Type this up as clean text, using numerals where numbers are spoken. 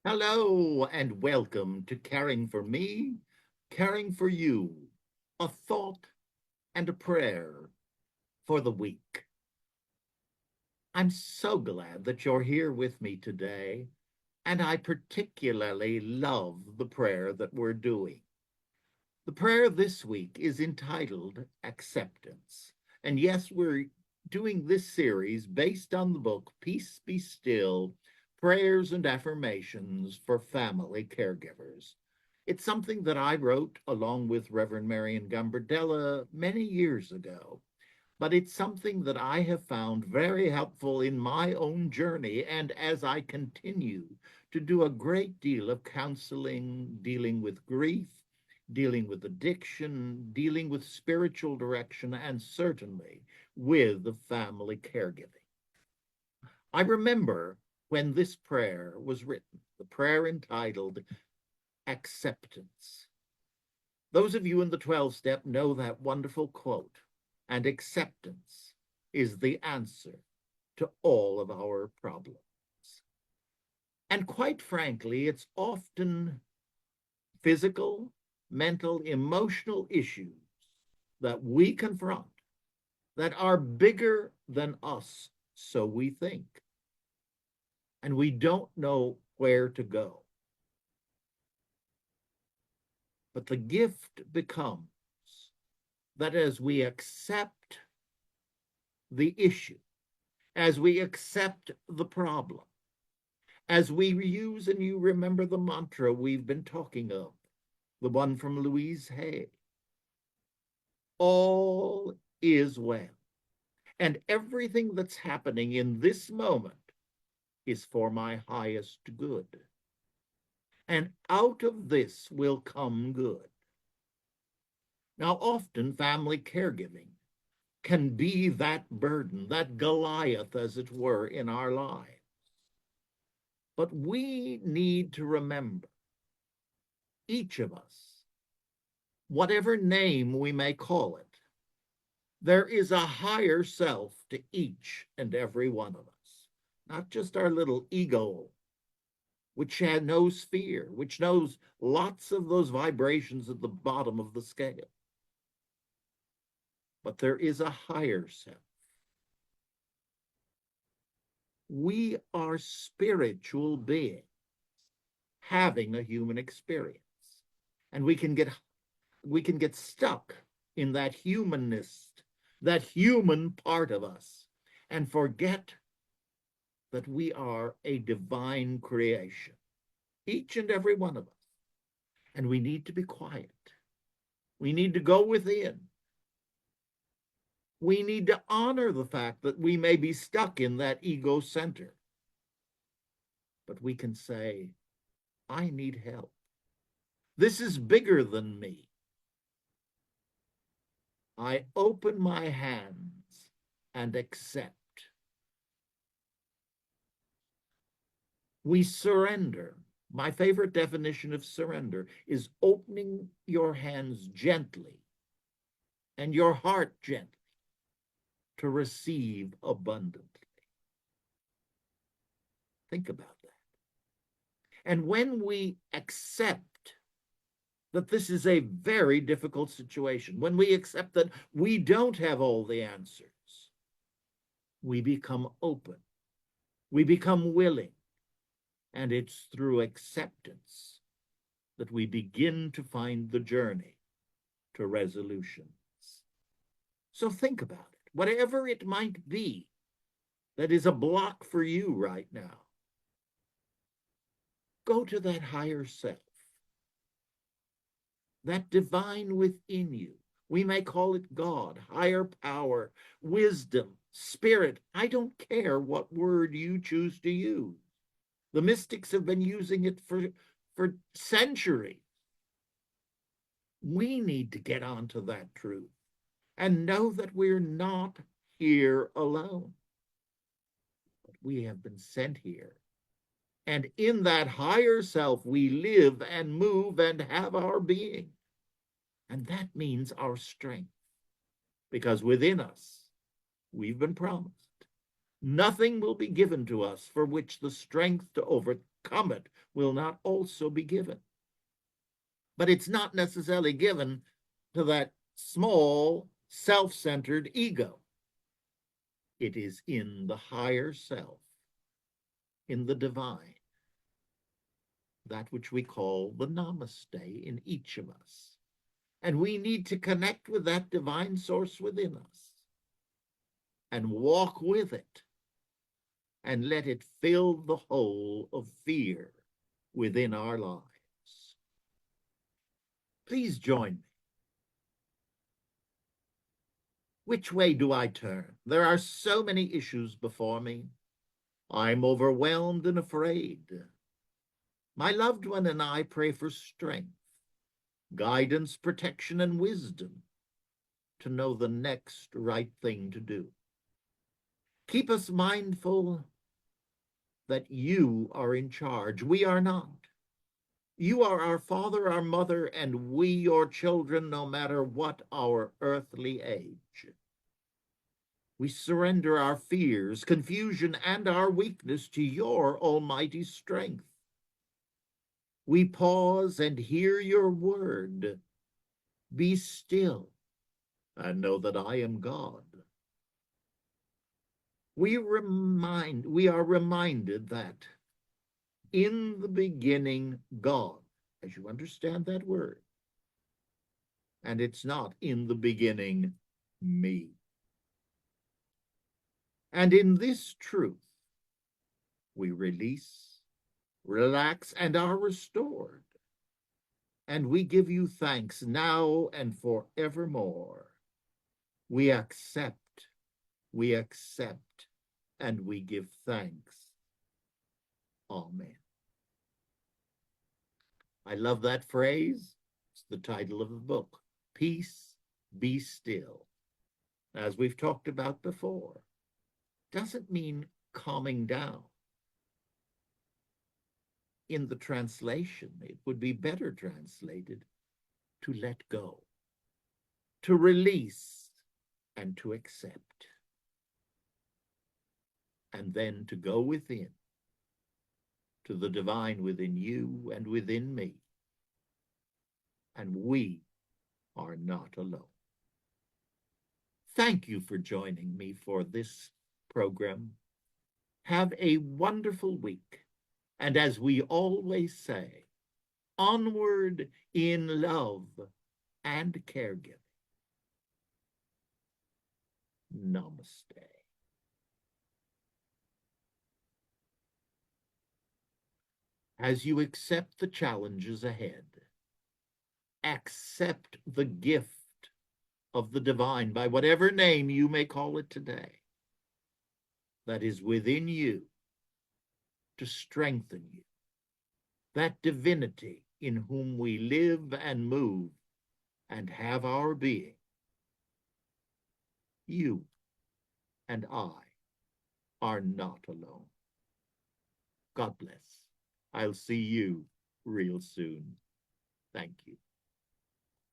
Hello and welcome to Caring for Me, Caring for You, a thought and a prayer for the week. I'm so glad that you're here with me today, and I particularly love the prayer that we're doing. The prayer this week is entitled Acceptance. And yes, we're doing this series based on the book Peace Be Still, Prayers and Affirmations for Family Caregivers. It's something that I wrote along with Reverend Marion Gambardella many years ago, but it's something that I have found very helpful in my own journey and as I continue to do a great deal of counseling, dealing with grief, dealing with addiction, dealing with spiritual direction, and certainly with the family caregiving. I remember when this prayer was written, the prayer entitled Acceptance. Those of you in the 12 step know that wonderful quote, and acceptance is the answer to all of our problems. And quite frankly, it's often physical, mental, emotional issues that we confront that are bigger than us, so we think, and we don't know where to go. But the gift becomes that as we accept the issue, as we accept the problem, as we use, and you remember the mantra we've been talking of, the one from Louise Hay, all is well. And everything that's happening in this moment is for my highest good. And out of this will come good. Now, often family caregiving can be that burden, that Goliath, as it were, in our lives. But we need to remember, each of us, whatever name we may call it, there is a higher self to each and every one of us, not just our little ego, which knows fear, which knows lots of those vibrations at the bottom of the scale. But there is a higher self. We are spiritual beings having a human experience. And we can get stuck in that humanness, that human part of us, and forget that we are a divine creation, each and every one of us. And we need to be quiet. We need to go within. We need to honor the fact that we may be stuck in that ego center. But we can say, I need help. This is bigger than me. I open my hands and accept. We surrender. My favorite definition of surrender is opening your hands gently and your heart gently to receive abundantly. Think about that. And when we accept that this is a very difficult situation, when we accept that we don't have all the answers, we become open, we become willing, and it's through acceptance that we begin to find the journey to resolutions. So think about it, whatever it might be that is a block for you right now. Go to that higher self, that divine within you. We may call it God, higher power, wisdom, spirit. I don't care what word you choose to use. The mystics have been using it for centuries. We need to get onto that truth and know that we're not here alone. But we have been sent here. And in that higher self, we live and move and have our being. And that means our strength. Because within us, we've been promised nothing will be given to us for which the strength to comet will not also be given. But it's not necessarily given to that small, self-centered ego. It is in the higher self, in the divine, that which we call the namaste in each of us. And we need to connect with that divine source within us and walk with it and let it fill the hole of fear within our lives. Please join me. Which way do I turn? There are so many issues before me. I'm overwhelmed and afraid. My loved one and I pray for strength, guidance, protection, and wisdom to know the next right thing to do. Keep us mindful that you are in charge. We are not. You are our father, our mother, and we your children, no matter what our earthly age. We surrender our fears, confusion, and our weakness to your almighty strength. We pause and hear your word. Be still and know that I am God. We are reminded that in the beginning, God, as you understand that word, and it's not in the beginning, me. And in this truth, we release, relax, and are restored. And we give you thanks now and forevermore. We accept, and we give thanks. Amen. I love that phrase. It's the title of the book. Peace, be still. As we've talked about before, doesn't mean calming down. In the translation, it would be better translated to let go, to release, and to accept. And then to go within, to the divine within you and within me. And we are not alone. Thank you for joining me for this program. Have a wonderful week. And as we always say, onward in love and caregiving. Namaste. As you accept the challenges ahead, accept the gift of the divine, by whatever name you may call it today, that is within you to strengthen you, that divinity in whom we live and move and have our being. You and I are not alone. God bless. I'll see you real soon. Thank you.